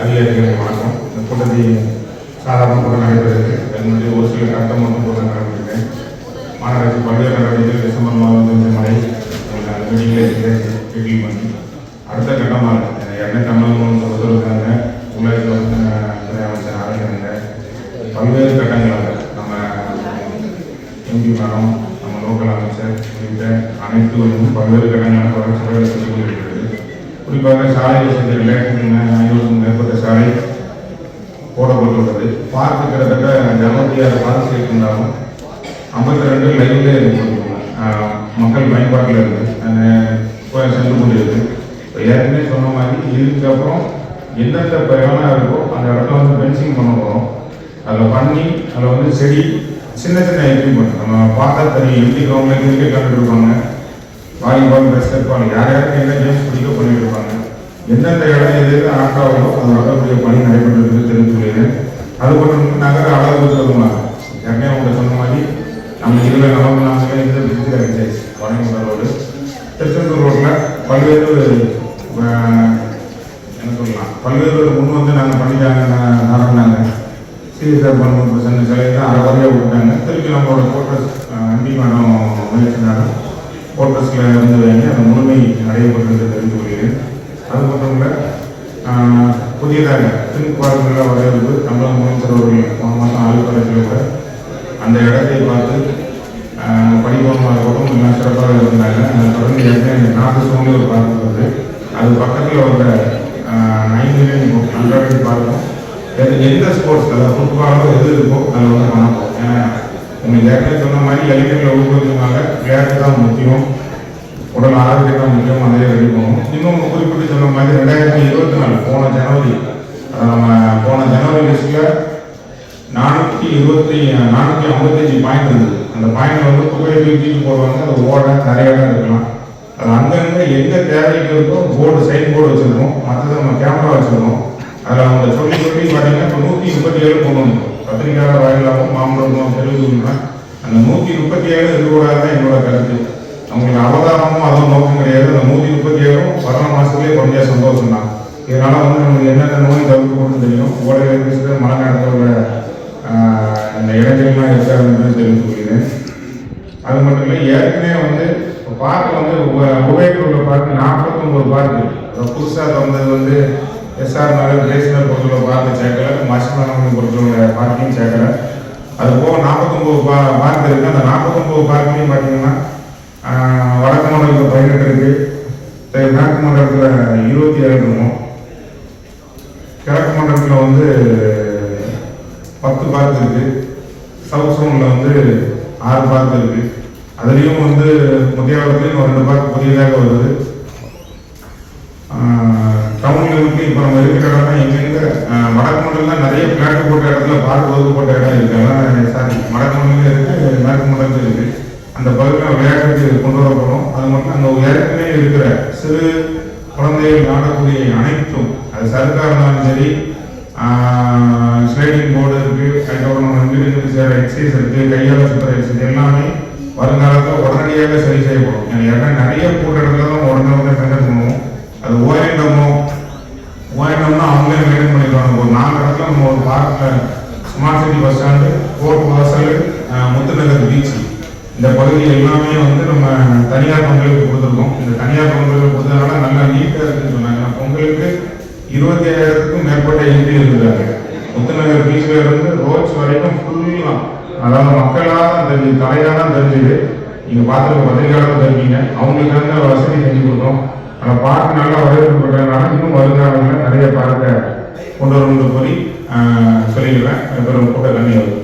அதிகாரிகளை வணக்கம். இந்த கூட்டத்தில் சாதாரண கூட்டம் நடைபெறுகிறது. என்னுடைய ஒரு சில கருத்தம் மட்டும் கூட்டம் நடந்திருக்கேன். மாநகராட்சி பல்வேறு நடவடிக்கைகள் டிசம்பர் மாதம் இந்த மழை மீட்டிங்கில் ஷெட்யூல் பண்ணி அடுத்த கட்டமாக என்ன தமிழகம் சொல்லிருக்காங்க. உள்ளாட்சி துறை அமைச்சர் ஆரம்பிக்கிறாங்க. பல்வேறு கட்டங்களாக நம்ம எம்பி மேடம், நம்ம லோக்கல் அமைச்சர் உள்ளிட்ட அனைத்து பல்வேறு கட்டங்களாக தொடர்ச்சியாக சொல்லி கொண்டிருக்கிறது. குறிப்பாக சாலையில் செஞ்ச 2050 மேற்பட்ட சாலை போடப்பட்டுள்ளது. பார்த்து கிட்டத்தட்ட 76 பார்த்து இருந்தாலும் 52 லைன்ல மக்கள் பயன்பாட்டில் இருக்கு சென்று கொண்டிருக்கு. ஏற்கனவே சொன்ன மாதிரி இதுக்கப்புறம் எந்தெந்த இடம் இருக்கோ அந்த இடத்துல பென்சிங் பண்ண போகிறோம். அதில் பண்ணி அதில் செடி சின்ன சின்ன எக்யூப்மெண்ட் நம்ம பார்த்தா தெரியும். எம்டி கிரவுண்டில் கிரிக்கெட் கண்டுட்டு இருப்பாங்க, வாலிபால், பேஸ்கெட்பால், யார் யாருக்கு என்ன கேம்ஸ் பிடிக்க பண்ணிட்டு இருப்பாங்க. எந்தெந்த இடம் எது ஆட்டாவோ அது வளரக்கூடிய பணி நடைபெற்றது தெரிவித்துள்ளேன். அது மட்டும் நகர அளவு சொல்லுவாங்க. ஏற்கனவே அவங்க சொன்ன மாதிரி நம்ம இதில் நாங்களே இந்த பிரிட்ஜில் அடிச்சாச்சு. வடங்குன்ற ரோடு, திருச்செந்தூர் ரோட்டில் பல்வேறு என்ன சொல்லலாம், பல்வேறு முன் நாங்கள் பண்ணிட்டாங்க. நடந்தாங்க சிஎஸ்ஆர் 13% சிலையை அரை வரையாக விட்டாங்க. திருப்பி நம்மளோட கோட்டர்ஸ் எம்பி மேடம் முயற்சினாலும் கோட்டர்ஸில் இருந்து வாங்கி அந்த முழுமை நடைபெற்றது தெரிந்து கொள்கிறேன். அது மட்டும் இல்லை, புதியதாக திங்க் பார்க்கில் வரவேற்பு தமிழக முதலமைச்சர் அவர்கள் மாதம் ஆளுநரத்தில் கூட அந்த இடத்தை பார்த்து படிப்பமாக இருக்கட்டும் எல்லாம் சிறப்பாக இருந்தாங்க. அதை தொடர்ந்து ஏற்கனவே நாட்டு சூழ்நிலை ஒரு பார்க்க வருது. அது பக்கத்தில் ஒரு 9 மில்லியன் அன்றாடி பார்க்கும். எந்த ஸ்போர்ட்ஸ் அதாவது ஃபுட்பாலோ எது இருக்கோ அதில் பண்ணப்போம். ஏன்னா உங்களுக்கு ஏற்கனவே சொன்ன மாதிரி இளைஞர்களை ஊக்குவிக்கமாக விளையாட்டு தான் முக்கியம், உடல் ஆரோக்கியம் தான் முக்கியம். அதே ரெடி போகணும். இன்னும் குறிப்பிட்டு சொன்ன மாதிரி 2024 போன ஜனவரி லிஸ்ட்டில் 455 பாயிண்ட் இருந்தது. அந்த பாயிண்ட் புகையை தூக்கி போடுவாங்க. அது ஓட நிறைய இடம் இருக்கலாம். அது அங்கங்கே எங்கே தேவைக்கு இருக்கோ போர்டு சைன் போர்டு வச்சுருக்கோம். மற்றது நம்ம கேமரா வச்சுருக்கோம். அதில் அவங்க சொல்லி பார்த்தீங்கன்னா இப்போ 137 கொண்டு வந்தோம். பத்திரிகையாளர் வாயிலாகவும் மாமல்லமும் தெரிவித்துள்ளா அந்த 137 இருக்கக்கூடாது என்னோட கருத்து. அவங்களுக்கு அவதாரமும் அதுவும் நோக்கம் கிடையாது. அந்த 137 வர மாதத்துலேயே கொஞ்சம் சந்தோஷம் தான். இதனால் நம்மளுக்கு என்னென்ன நோய் தவிர்க்கப்படும் தெரியும். ஓடையில் பேசுகிற மழை நேரத்தோட இந்த இடைஞ்சலாம் இருக்காதுன்னு தெரிவித்து கொள்கிறேன். அது மட்டும் இல்லை, ஏற்கனவே பார்க்கு உபயோகிக்க பார்க்கு 49 பார்க்கு புதுசாக தந்தது எஸ்ஆர் நகர் கிரேஸ்னர் பொறுத்துள்ள பார்க்கு சேர்க்கலை, மசிமணம் பொறுத்துள்ள பார்க்கையும் சேர்க்கலை. அது போக 49 பார்க் இருக்குது. அந்த 49 பார்க்கையும் பார்த்தீங்கன்னா வடக்கு மண்டலத்தில் 18 இருக்குது, மேற்கு மண்டலத்தில் 27 இருக்கும், கிழக்கு மண்டலத்தில் 10 பார்க் இருக்குது, சவுத் சோனில் 6 பார்க் இருக்குது. அதுலேயும் முத்தியாவரத்துலேயும் 2 பார்க் புதியதாக வருது. டவுன்ல இப்போ நம்ம இருக்கிற இடம்னா எங்கெங்க வடக்கு மண்டலம் நிறைய பிளாட் போட்ட இடத்துல பார்க் ஒதுக்கப்பட்ட இடம் இருக்கு. அதெல்லாம் சாரி வடக்கு மண்டலம் இருக்கு, மேற்கு மண்டலத்தில் இருக்கு. அந்த பகுதியில் விளையாட்டுக்கு கொண்டு வரப்படும். அது மட்டும் அங்கே ஏற்கனவே இருக்கிற சிறு குழந்தைகள் ஆடக்கூடிய அனைத்தும், அது சர்க்கார் இருந்தாலும் சரி, ஸ்லைடிங் போர்டு இருக்கு, அதுக்கப்புறம் நம்ம சேர எக்ஸசைஸ் இருக்கு, கையால் சுற்றுற எக்ஸசைஸ் எல்லாமே வருங்காலத்தில் உடனடியாக சரி செய்யப்படும். ஏன்னா நிறைய கூட்ட இடத்துல தான் உடனே மெயின்டைன் பண்ணுவோம். அது ஓஎன்எம்னா அவங்களே மெயின்டைன் பண்ணிடுவாங்க. ஒரு 4 இடத்துல நம்ம ஒரு பார்க்கில் smart city bus stand, court வாசல், முத்துநகர் பீச், இந்த பகுதி எல்லாமே நம்ம தனியார் பங்களிப்பு கொடுத்துருக்கோம். இந்த தனியார் பங்களிப்பு கொடுத்ததுனால நல்லா நீட்டாக இருக்குன்னு சொன்னாங்க. பொங்கலுக்கு 25,000க்கும் மேற்பட்ட எம்பி இருக்கிறாங்க. முத்துநகர் பீச்சில் இருந்து ரோட்ஸ் வரைக்கும் ஃபுல்லாக, அதாவது மக்களாக தான் தெரிஞ்சு, கலையாக தான் தெரிஞ்சுது. நீங்கள் பார்த்துருக்க பத்திரிகையாளர் தெரிஞ்சீங்க. அவங்களுக்கான வசதி செஞ்சு கொடுத்தோம். அந்த பார்க்கு நல்லா வரவேற்பு பெற்றதுனால இன்னும் வருங்காலங்களில் நிறைய பார்க்க கொண்டு வரணும்னு சொல்லி சொல்லிடுறேன். கூட்ட கண்ணி வருது.